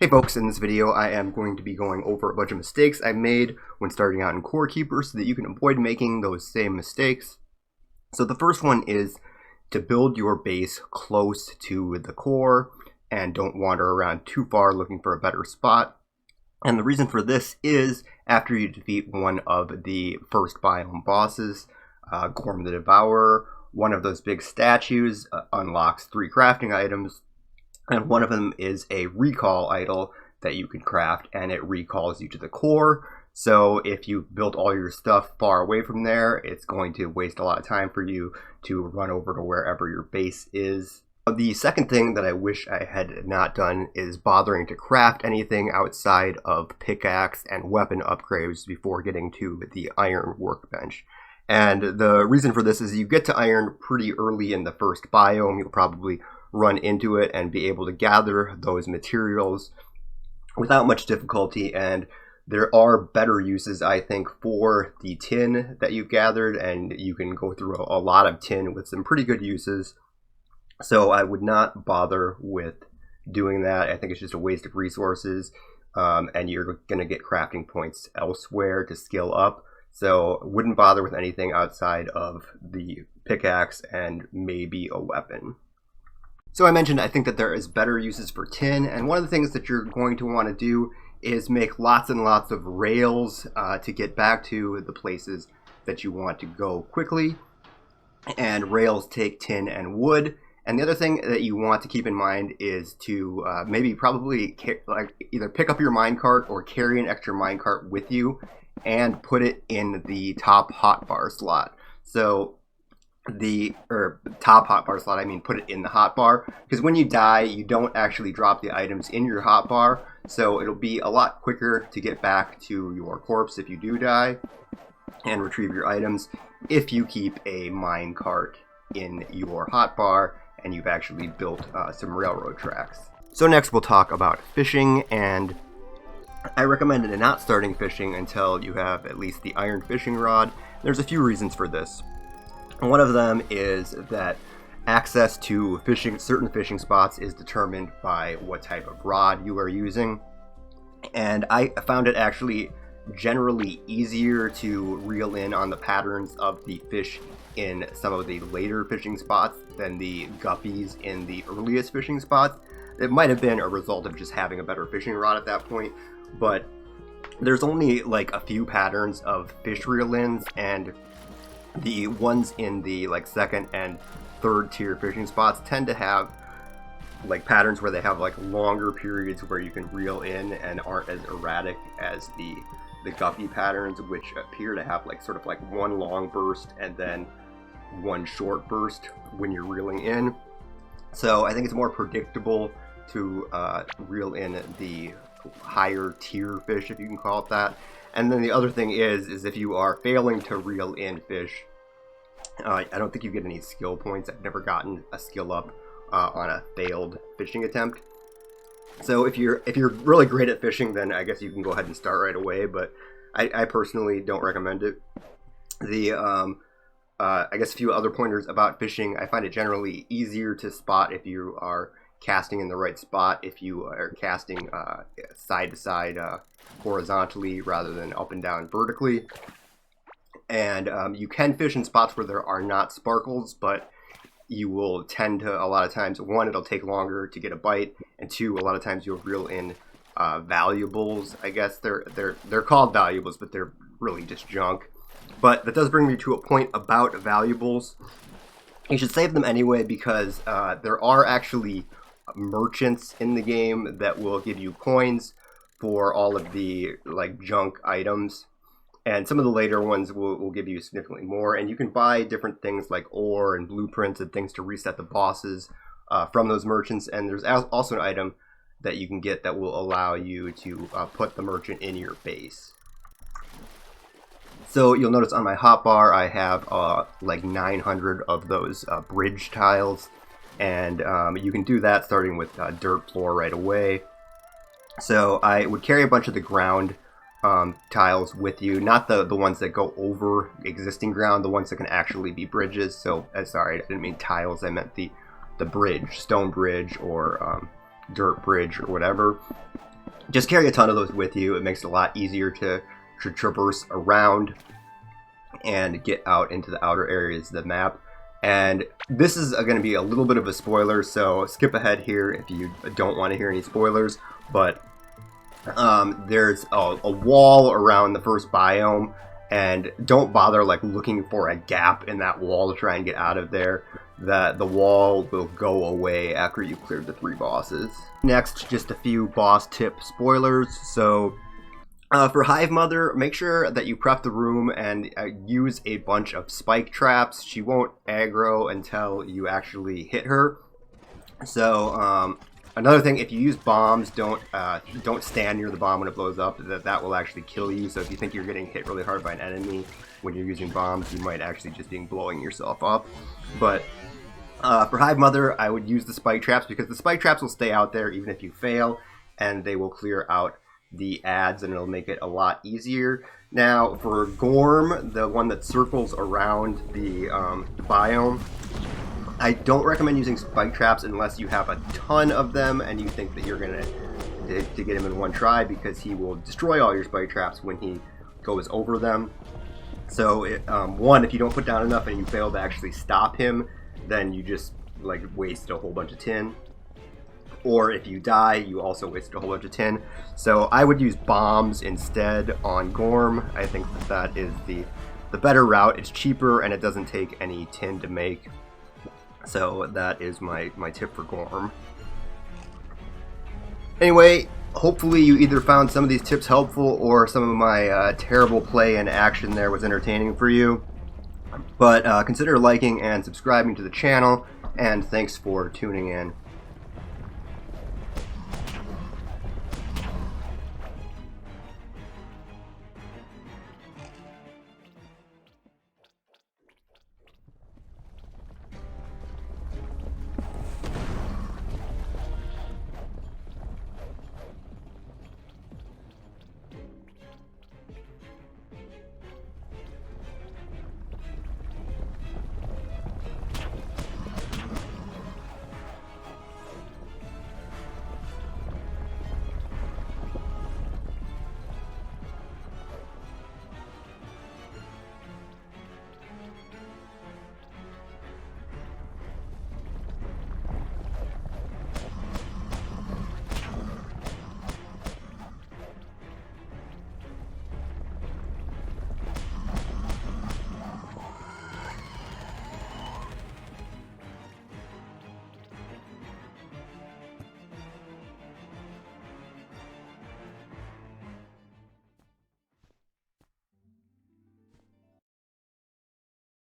Hey folks, in this video I am going to be going over a bunch of mistakes I made when starting out in Corekeeper so that you can avoid making those same mistakes. So the first one is to build your base close to the core and don't wander around too far looking for a better spot. And the reason for this is after you defeat one of the first biome bosses, Gorm the Devourer, one of those big statues unlocks 3 crafting items. And one of them is a recall idol that you can craft, and it recalls you to the core. So if you built all your stuff far away from there, it's going to waste a lot of time for you to run over to wherever your base is. The second thing that I wish I had not done is bothering to craft anything outside of pickaxe and weapon upgrades before getting to the iron workbench. And the reason for this is you get to iron pretty early in the first biome. You'll probably run into it and be able to gather those materials without much difficulty, and there are better uses, I think, for the tin that you've gathered, and you can go through a lot of tin with some pretty good uses. So I would not bother with doing that. I think it's just a waste of resources, and you're going to get crafting points elsewhere to skill up. So wouldn't bother with anything outside of the pickaxe and maybe a weapon. So I mentioned I think that there is better uses for tin, and one of the things that you're going to want to do is make lots and lots of rails to get back to the places that you want to go quickly. And rails take tin and wood. And the other thing that you want to keep in mind is to probably either pick up your minecart or carry an extra minecart with you and put it in the top hotbar slot. So top hotbar slot, I mean put it in the hotbar, because when you die you don't actually drop the items in your hotbar, so it'll be a lot quicker to get back to your corpse if you do die and retrieve your items if you keep a mine cart in your hotbar and you've actually built some railroad tracks. So next we'll talk about fishing, and I recommend not starting fishing until you have at least the iron fishing rod. There's a few reasons for this. One of them is that access to certain fishing spots is determined by what type of rod you are using. And I found it actually generally easier to reel in on the patterns of the fish in some of the later fishing spots than the guppies in the earliest fishing spots. It might have been a result of just having a better fishing rod at that point, but there's only like a few patterns of fish reel-ins, and the ones in the second and third tier fishing spots tend to have patterns where they have longer periods where you can reel in and aren't as erratic as the guppy patterns, which appear to have one long burst and then one short burst when you're reeling in. So I think it's more predictable to reel in the higher tier fish, if you can call it that. And then the other thing is if you are failing to reel in fish, I don't think you get any skill points. I've never gotten a skill up on a failed fishing attempt. So if you're really great at fishing, then I guess you can go ahead and start right away. But I personally don't recommend it. I guess a few other pointers about fishing. I find it generally easier to spot if you are casting in the right spot, if you are casting side to side horizontally rather than up and down vertically. And you can fish in spots where there are not sparkles, but you will tend to, a lot of times, one, it'll take longer to get a bite, and two, a lot of times you'll reel in valuables. I guess they're called valuables, but they're really just junk. But that does bring me to a point about valuables. You should save them anyway, because there are actually merchants in the game that will give you coins for all of the junk items, and some of the later ones will give you significantly more, and you can buy different things like ore and blueprints and things to reset the bosses from those merchants. And there's also an item that you can get that will allow you to put the merchant in your base. So you'll notice on my hotbar I have 900 of those bridge tiles, and you can do that starting with dirt floor right away. So I would carry a bunch of the ground tiles with you, not the ones that go over existing ground, the ones that can actually be bridges. So sorry, I didn't mean tiles, I meant the bridge, stone bridge or dirt bridge or whatever. just carry a ton of those with you. It makes it a lot easier to traverse around and get out into the outer areas of the map. And this is going to be a little bit of a spoiler, so skip ahead here if you don't want to hear any spoilers. But there's a wall around the first biome, and don't bother like looking for a gap in that wall to try and get out of there. The wall will go away after you clear the 3 bosses. Next, just a few boss tip spoilers. So for Hive Mother, make sure that you prep the room and use a bunch of spike traps. She won't aggro until you actually hit her. So another thing, if you use bombs, don't stand near the bomb when it blows up. That will actually kill you. So if you think you're getting hit really hard by an enemy when you're using bombs, you might actually just be blowing yourself up. But for Hive Mother, I would use the spike traps, because the spike traps will stay out there even if you fail, and they will clear out the ads, and it'll make it a lot easier. Now for Gorm, the one that circles around the biome, I don't recommend using spike traps unless you have a ton of them and you think that you're gonna to get him in one try, because he will destroy all your spike traps when he goes over them. So one, if you don't put down enough and you fail to actually stop him, then you just like waste a whole bunch of tin. Or if you die, you also waste a whole bunch of tin. So I would use bombs instead on Gorm. I think that is the better route. It's cheaper and it doesn't take any tin to make. So that is my tip for Gorm. Anyway, hopefully you either found some of these tips helpful or some of my terrible play and action there was entertaining for you. But consider liking and subscribing to the channel, and thanks for tuning in.